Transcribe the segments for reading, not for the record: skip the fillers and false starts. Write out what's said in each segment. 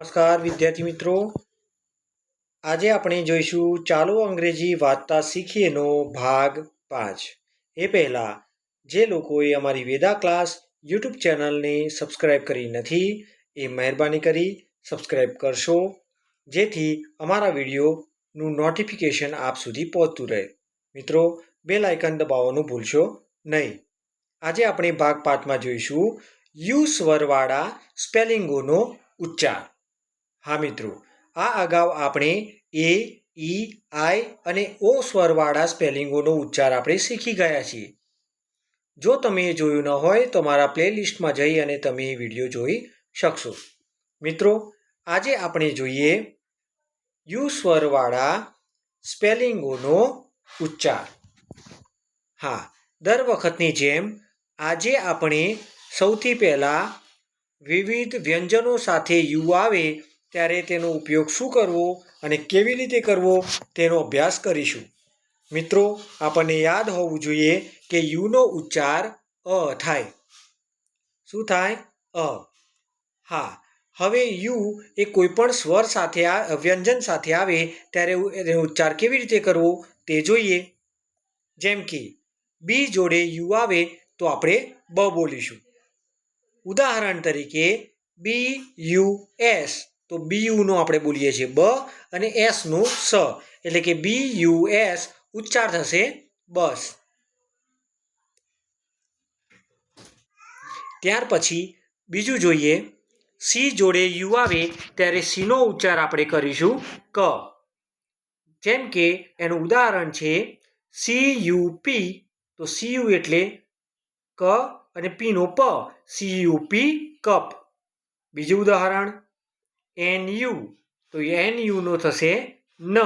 નમસ્કાર વિદ્યાર્થી મિત્રો, આજે આપણે જોઈશું ચાલો અંગ્રેજી વાંચતા શીખીએનો ભાગ 5. એ પહેલાં જે લોકોએ અમારી વેદા ક્લાસ યુટ્યુબ ચેનલને સબસ્ક્રાઈબ કરી નથી એ મહેરબાની કરી સબસ્ક્રાઈબ કરશો, જેથી અમારા વિડીયોનું નોટિફિકેશન આપ સુધી પહોંચતું રહે. મિત્રો, બેલ આઇકન દબાવવાનું ભૂલશો નહીં. આજે આપણે ભાગ 5માં જોઈશું યુ સ્વરવાળા સ્પેલિંગોનો ઉચ્ચાર. હા મિત્રો, આ અગાઉ આપણે એ, ઈ, આઈ અને ઓ સ્વરવાળા સ્પેલિંગોનો ઉચ્ચાર આપણે શીખી ગયા છીએ. જો તમે એ જોયું ન હોય તો મારા પ્લેલિસ્ટમાં જઈ અને તમે એ વિડીયો જોઈ શકશો. મિત્રો, આજે આપણે જોઈએ યુ સ્વરવાળા સ્પેલિંગોનો ઉચ્ચાર. હા, દર વખતની જેમ આજે આપણે સૌથી પહેલાં વિવિધ વ્યંજનો સાથે યુ આવે ત્યારે તેનો ઉપયોગ શું કરવો અને કેવી રીતે કરવો તેનો અભ્યાસ કરીશું. મિત્રો, આપણને યાદ હોવું જોઈએ કે યુનો ઉચ્ચાર અ થાય. શું થાય? અ. હા, હવે યુ એ કોઈપણ સ્વર સાથે વ્યંજન સાથે આવે ત્યારે એનો ઉચ્ચાર કેવી રીતે કરવો તે જોઈએ. જેમ કે બી જોડે યુ આવે તો આપણે બ બોલીશું. ઉદાહરણ તરીકે બી યુ એસ, તો બી યુનો આપણે બોલીએ છીએ બ અને એસનું સ, એટલે કે બી યુ એસ ઉચ્ચાર થશે બસ. ત્યાર પછી બીજું જોઈએ, સી જોડે યુ આવે ત્યારે સીનો ઉચ્ચાર આપણે કરીશું ક. જેમ કે એનું ઉદાહરણ છે સી યુ પી, તો સી યુ એટલે ક અને પીનો પ, સી યુ પી કપ. બીજું ઉદાહરણ એન યુ, તો એન યુનો થશે ન,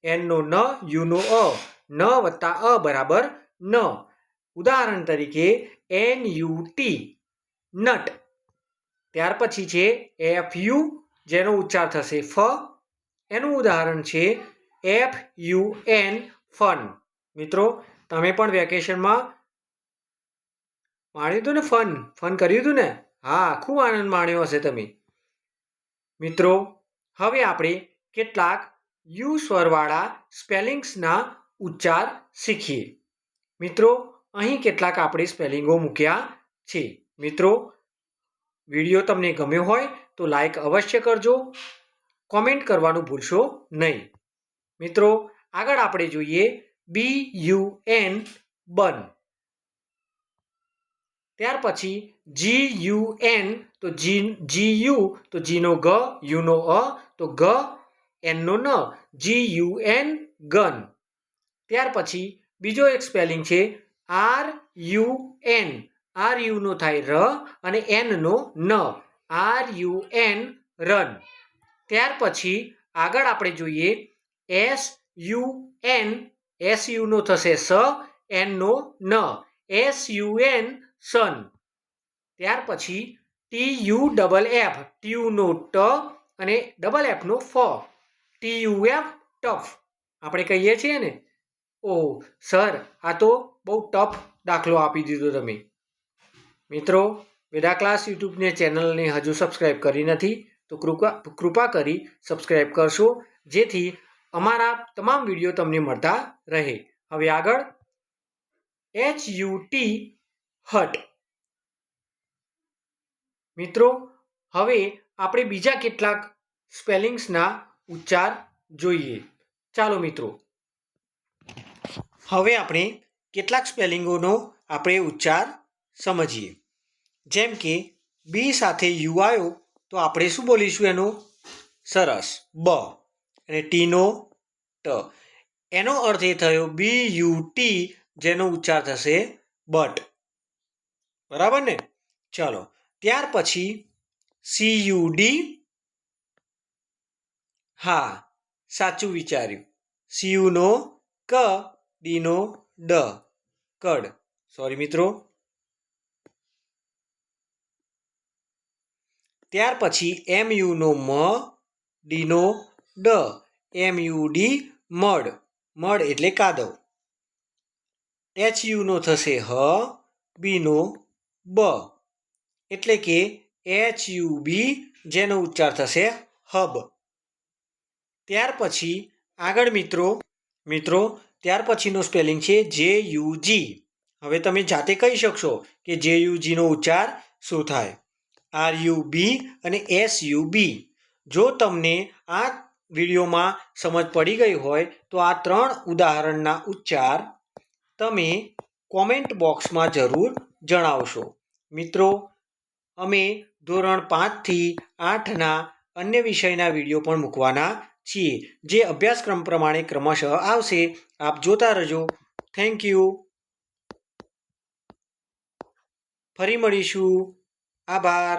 એનનો ન, યુનો અ, ન વત્તા અ બરાબર ન. ઉદાહરણ તરીકે એન યુ ટી, નટ. ત્યાર પછી છે એફ યુ, જેનો ઉચ્ચાર થશે ફ, એનું ઉદાહરણ છે એફ યુ એન, ફન. મિત્રો, તમે પણ વેકેશનમાં માણ્યું હતું ને, ફન કર્યું હતું ને? હા, ખૂબ આનંદ માણ્યો હશે તમે. મિત્રો, હવે આપણે કેટલાક યુ સ્વરવાળા સ્પેલિંગ્સના ઉચ્ચાર શીખીએ. મિત્રો, અહીં કેટલાક આપણે સ્પેલિંગો મૂક્યા છે. મિત્રો, વિડીયો તમને ગમ્યો હોય તો લાઈક અવશ્ય કરજો, કોમેન્ટ કરવાનું ભૂલશો નહીં. મિત્રો, આગળ આપણે જોઈએ બી યુ એન, બન. ત્યાર પછી જી યુ એન, તો જી યુ, તો જીનો ગ, યુનો અ, તો ગ, એનનો ન, જી યુ એન, ગન. ત્યાર પછી બીજો એક સ્પેલિંગ છે આર યુ એન, આર યુનો થાય ર અને એનનો ન, આર યુ એન, રન. ત્યાર પછી આગળ આપણે જોઈએ એસ યુ એન, એસ યુનો થશે સ, એનનો ન, એસ યુ એન, સન. ત્યાર પછી ટી યુ ડબલ એફ, ટીયુનો ટ અને ડબલ એફનો ફ, ટી યુ એફ, ટફ. આપણે કહીએ છીએ ને, ઓ સર, આ તો બહુ ટફ દાખલો આપી દીધો તમે. મિત્રો, વેદા ક્લાસ યુટ્યુબને ચેનલને હજુ સબસ્ક્રાઈબ કરી નથી તો કૃપા કરી સબસ્ક્રાઈબ કરશો, જેથી અમારા તમામ વિડીયો તમને મળતા રહે. હવે આગળ એચ યુ ટી, હટ. મિત્રો, હવે આપણે બીજા કેટલાક સ્પેલિંગ્સના ઉચ્ચાર જોઈએ. ચાલો મિત્રો, હવે આપણે કેટલાક સ્પેલિંગોનો આપણે ઉચ્ચાર સમજીએ. જેમ કે બી સાથે યુ આવ્યો તો આપણે શું બોલીશું એનો? સરસ, બ. અને ટીનો ટ. એનો અર્થ એ થયો બી યુ ટી, જેનો ઉચ્ચાર થશે બટ. બરાબર ને? ચલો, ત્યાર પછી સી યુ ડી. હા, સાચું વિચાર્યું. સી યુનો ક, ડીનો ડ, કડ. સોરી મિત્રો. ત્યાર પછી એમ યુનો મ, ડીનો ડ, એમ યુ ડી, મડ. મડ એટલે કાદવ. એચ યુનો થશે હ, બીનો બ, એટલે કે એચ યુ બી, જેનો ઉચ્ચાર થશે હબ. ત્યાર પછી આગળ મિત્રો ત્યાર પછીનું સ્પેલિંગ છે JUG. હવે તમે જાતે કહી શકશો કે JUGનો ઉચ્ચાર શું થાય. RUB અને SUB. જો તમને આ વિડીયોમાં સમજ પડી ગઈ હોય તો આ 3 ઉદાહરણના ઉચ્ચાર તમે કોમેન્ટ બોક્સમાં જરૂર જણાવશો. મિત્રો, અમે ધોરણ 5 થી 8ના અન્ય વિષયના વિડીયો પણ મૂકવાના છીએ, જે અભ્યાસક્રમ પ્રમાણે ક્રમશઃ આવશે. આપ જોતા રહેજો. Thank you. ફરી મળીશું. આભાર.